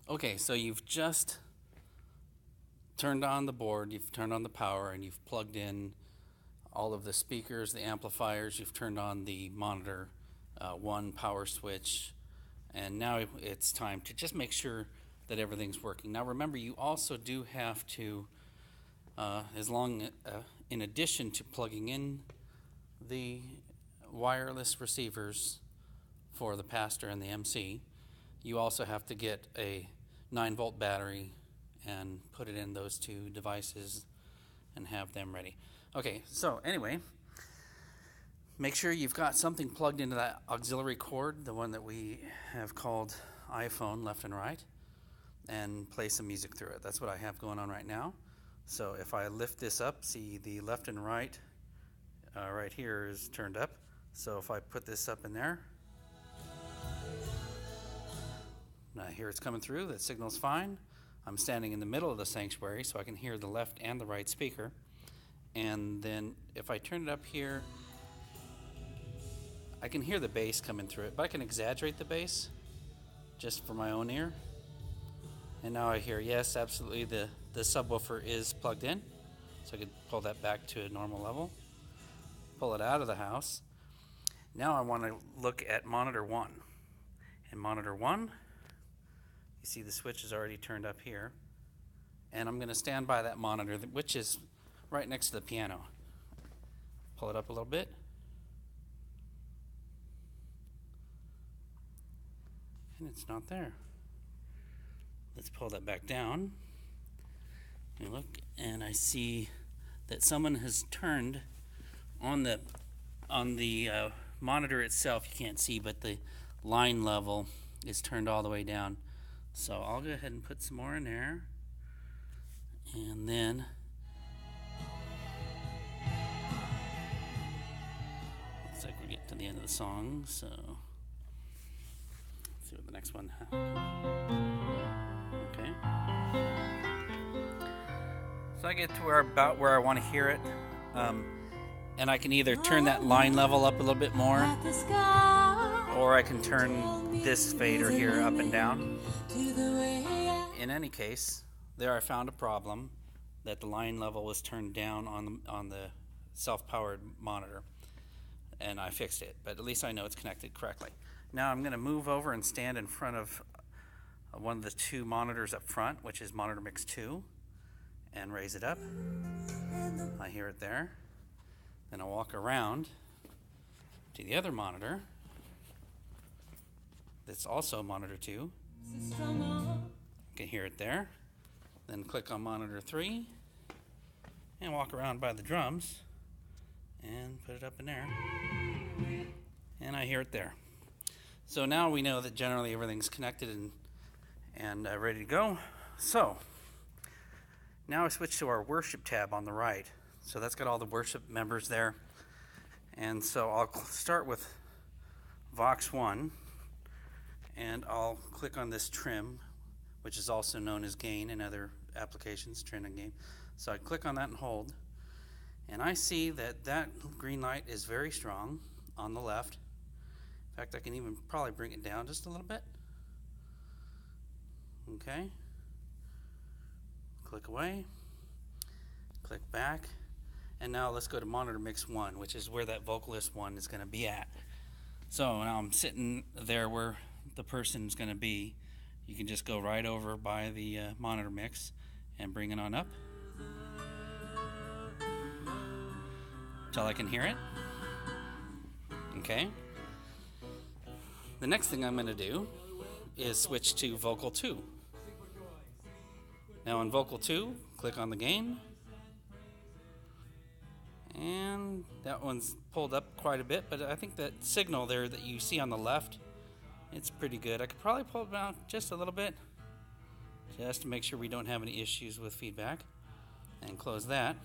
Okay, so you've just turned on the board, you've turned on the power, and you've plugged in all of the speakers, the amplifiers, you've turned on the monitor, one power switch, and now it's time to just make sure that everything's working. Now remember, you also do have to, in addition to plugging in the wireless receivers for the pastor and the MC, you also have to get a 9-volt battery and put it in those two devices and have them ready. Okay, so anyway, make sure you've got something plugged into that auxiliary cord, the one that we have called iPhone left and right, and play some music through it. That's what I have going on right now. So if I lift this up, see the left and right, right here is turned up. So if I put this up in there, now here it's coming through, that signal's fine. I'm standing in the middle of the sanctuary so I can hear the left and the right speaker. And then if I turn it up here, I can hear the bass coming through it, but I can exaggerate the bass just for my own ear. And now I hear, yes, absolutely, the subwoofer is plugged in. So I could pull that back to a normal level, pull it out of the house. Now I want to look at monitor 1. In monitor 1, you see the switch is already turned up here. And I'm going to stand by that monitor, which is right next to the piano. Pull it up a little bit. And it's not there. Let's pull that back down. And look, and I see that someone has turned on the monitor itself. You can't see, but the line level is turned all the way down. So I'll go ahead and put some more in there. And then looks like we're getting to the end of the song, so let's see what the next one. Okay. So I get to about where I want to hear it. And I can either turn that line level up a little bit more, or I can turn this fader here up and down. In any case, there I found a problem that the line level was turned down on the self-powered monitor, and I fixed it, but at least I know it's connected correctly. Now I'm going to move over and stand in front of one of the two monitors up front, which is monitor mix 2, and raise it up. I hear it there. Then I'll walk around to the other monitor that's also monitor 2. You can hear it there. Then click on monitor 3 and walk around by the drums and put it up in there. And I hear it there. So now we know that generally everything's connected and ready to go. So now I switch to our worship tab on the right. So that's got all the worship members there. And so I'll start with Vox 1, and I'll click on this trim, which is also known as gain in other applications, trim and gain. So I click on that and hold, and I see that that green light is very strong on the left. In fact, I can even probably bring it down just a little bit. Okay. Click away, click back. And now let's go to monitor mix 1, which is where that vocalist 1 is going to be at. So now I'm sitting there where the person's going to be. You can just go right over by the monitor mix and bring it on up until I can hear it. Okay. The next thing I'm going to do is switch to vocal 2. Now in vocal 2, click on the gain. And that one's pulled up quite a bit, but I think that signal there that you see on the left, it's pretty good. I could probably pull it down just a little bit, just to make sure we don't have any issues with feedback, and close that.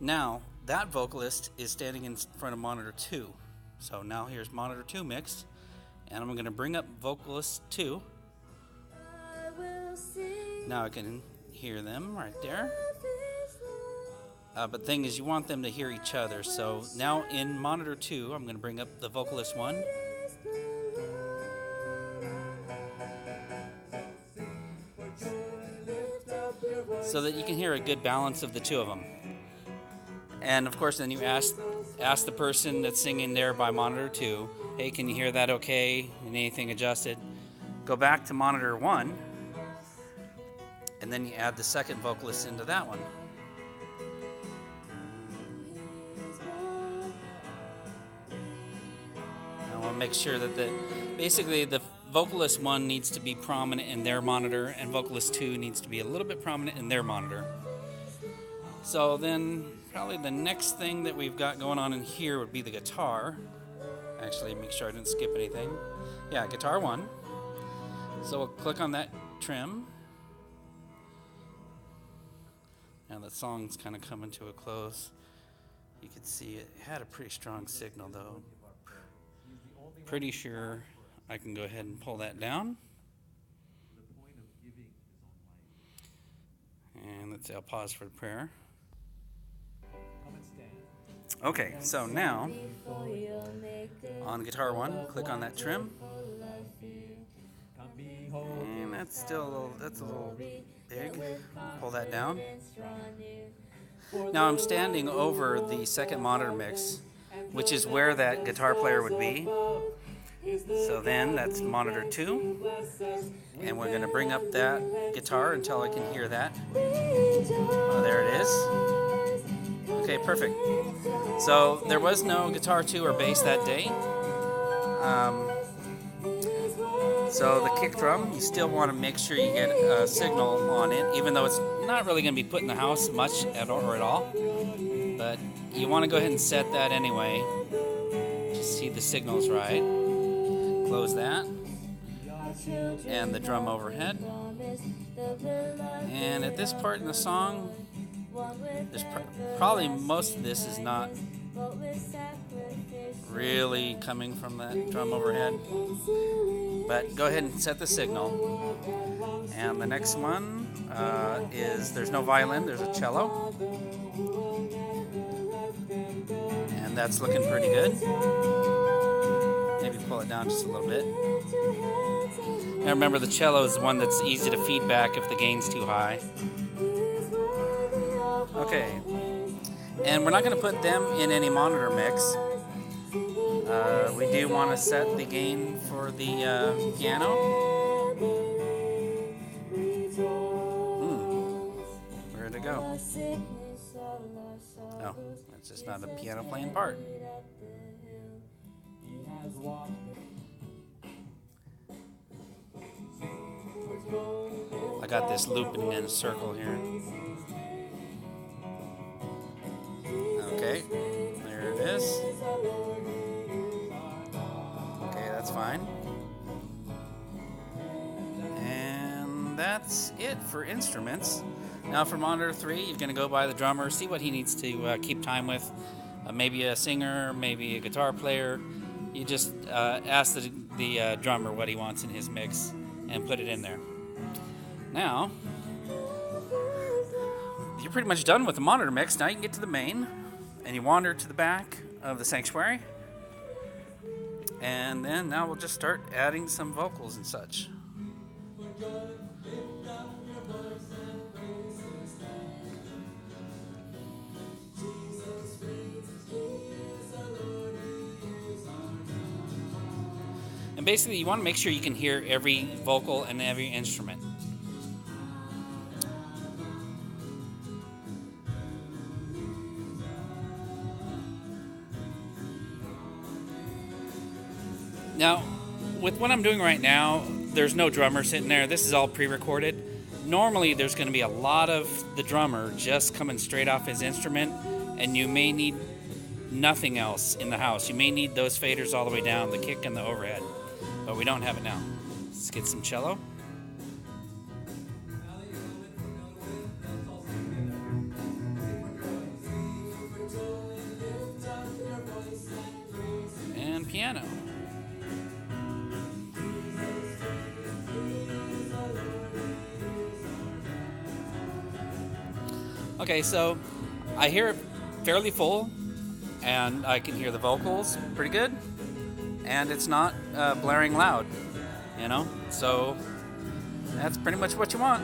Now, that vocalist is standing in front of monitor 2. So now here's monitor 2 mixed, and I'm going to bring up vocalist 2. Now I can hear them right there. But thing is, you want them to hear each other. So now in monitor 2, I'm going to bring up the vocalist 1. so that you can hear a good balance of the two of them. And of course, then you ask the person that's singing there by monitor 2, hey, can you hear that okay? And anything adjusted? Go back to monitor 1, and then you add the second vocalist into that one. I want to make sure that basically the vocalist 1 needs to be prominent in their monitor, and vocalist 2 needs to be a little bit prominent in their monitor. So then probably the next thing that we've got going on in here would be the guitar. Actually, make sure I didn't skip anything. Yeah, guitar 1. So we'll click on that trim. Now the song's kind of coming to a close. You can see it had a pretty strong signal though. Pretty sure I can go ahead and pull that down. And let's say I'll pause for the prayer. Okay, so now on guitar 1, click on that trim. And that's still a little big. Pull that down. Now I'm standing over the second monitor mix, which is where that guitar player would be. So then that's monitor 2, and we're going to bring up that guitar until I can hear that. Oh, there it is. Okay, perfect. So there was no guitar 2 or bass that day. So the kick drum, you still want to make sure you get a signal on it, even though it's not really going to be put in the house much at all. But you want to go ahead and set that anyway. Just see the signals right. Close that. And the drum overhead. And at this part in the song, there's probably most of this is not really coming from that drum overhead. But go ahead and set the signal. And the next one is, there's no violin, there's a cello. And that's looking pretty good. Maybe pull it down just a little bit. Now remember, the cello is the one that's easy to feedback if the gain's too high. Okay. And we're not going to put them in any monitor mix. We do want to set the gain for the piano. Where'd it go? Oh, that's just not a piano playing part. I got this looping in a circle here. Okay, there it is. Okay, that's fine. And that's it for instruments. Now for monitor 3, you're going to go by the drummer, see what he needs to keep time with. Maybe a singer, maybe a guitar player. You just ask the drummer what he wants in his mix and put it in there. Now, you're pretty much done with the monitor mix. Now you can get to the main, and you wander to the back of the sanctuary. And then now we'll just start adding some vocals and such. And basically you want to make sure you can hear every vocal and every instrument. Now, with what I'm doing right now, there's no drummer sitting there. This is all pre-recorded. Normally, there's going to be a lot of the drummer just coming straight off his instrument, and you may need nothing else in the house. You may need those faders all the way down, the kick and the overhead, but we don't have it now. Let's get some cello. And piano. Okay, so I hear it fairly full, and I can hear the vocals pretty good, and it's not blaring loud, you know? So that's pretty much what you want.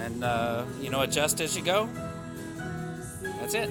and adjust as you go. That's it.